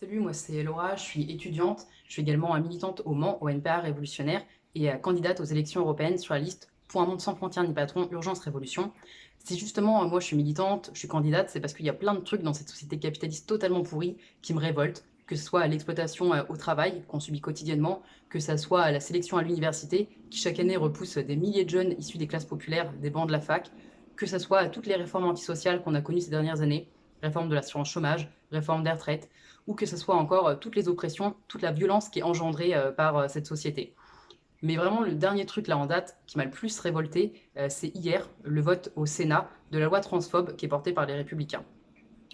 Salut, moi c'est Laura, je suis étudiante, je suis également militante au Mans, au NPA révolutionnaire, et candidate aux élections européennes sur la liste Pour un monde sans frontières ni patron, Urgence Révolution. Si justement moi je suis militante, je suis candidate, c'est parce qu'il y a plein de trucs dans cette société capitaliste totalement pourrie qui me révoltent, que ce soit l'exploitation au travail qu'on subit quotidiennement, que ce soit la sélection à l'université qui chaque année repousse des milliers de jeunes issus des classes populaires, des bancs de la fac, que ce soit toutes les réformes antisociales qu'on a connues ces dernières années, réforme de l'assurance chômage, réforme des retraites, ou que ce soit encore toutes les oppressions, toute la violence qui est engendrée par cette société. Mais vraiment, le dernier truc là en date qui m'a le plus révolté, c'est hier, le vote au Sénat de la loi transphobe qui est portée par les Républicains.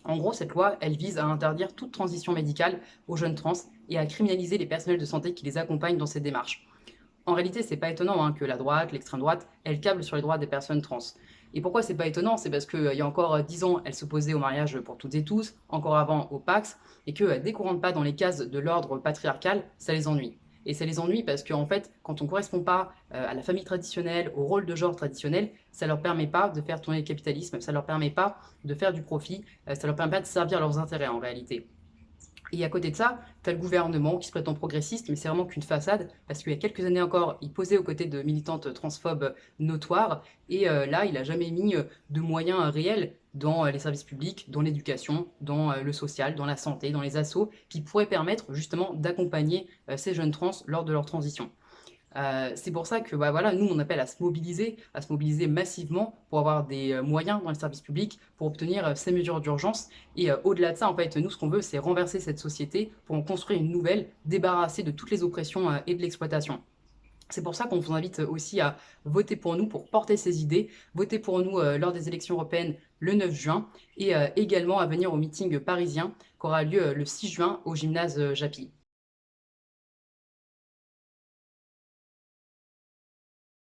En gros, cette loi, elle vise à interdire toute transition médicale aux jeunes trans et à criminaliser les personnels de santé qui les accompagnent dans cette démarche. En réalité, c'est pas étonnant que la droite, l'extrême droite, elle câble sur les droits des personnes trans. Et pourquoi c'est pas étonnant? C'est parce qu'il y a encore 10 ans, elle s'opposait au mariage pour toutes et tous, encore avant au Pax, et que dès qu'on rentre pas dans les cases de l'ordre patriarcal, ça les ennuie. Et ça les ennuie parce qu'en fait, quand on ne correspond pas à la famille traditionnelle, au rôle de genre traditionnel, ça leur permet pas de faire tourner le capitalisme, ça leur permet pas de faire du profit, ça leur permet pas de servir leurs intérêts en réalité. Et à côté de ça, tu as le gouvernement qui se prétend progressiste, mais c'est vraiment qu'une façade, parce qu'il y a quelques années encore, il posait aux côtés de militantes transphobes notoires, et là, il n'a jamais mis de moyens réels dans les services publics, dans l'éducation, dans le social, dans la santé, dans les assos, qui pourraient permettre justement d'accompagner ces jeunes trans lors de leur transition. C'est pour ça que bah, voilà, nous, on appelle à se mobiliser massivement pour avoir des moyens dans les services publics, pour obtenir ces mesures d'urgence. Et au-delà de ça, en fait, nous, ce qu'on veut, c'est renverser cette société pour en construire une nouvelle, débarrasser de toutes les oppressions et de l'exploitation. C'est pour ça qu'on vous invite aussi à voter pour nous, pour porter ces idées, voter pour nous lors des élections européennes le 9 juin, et également à venir au meeting parisien qui aura lieu le 6 juin au gymnase Japy.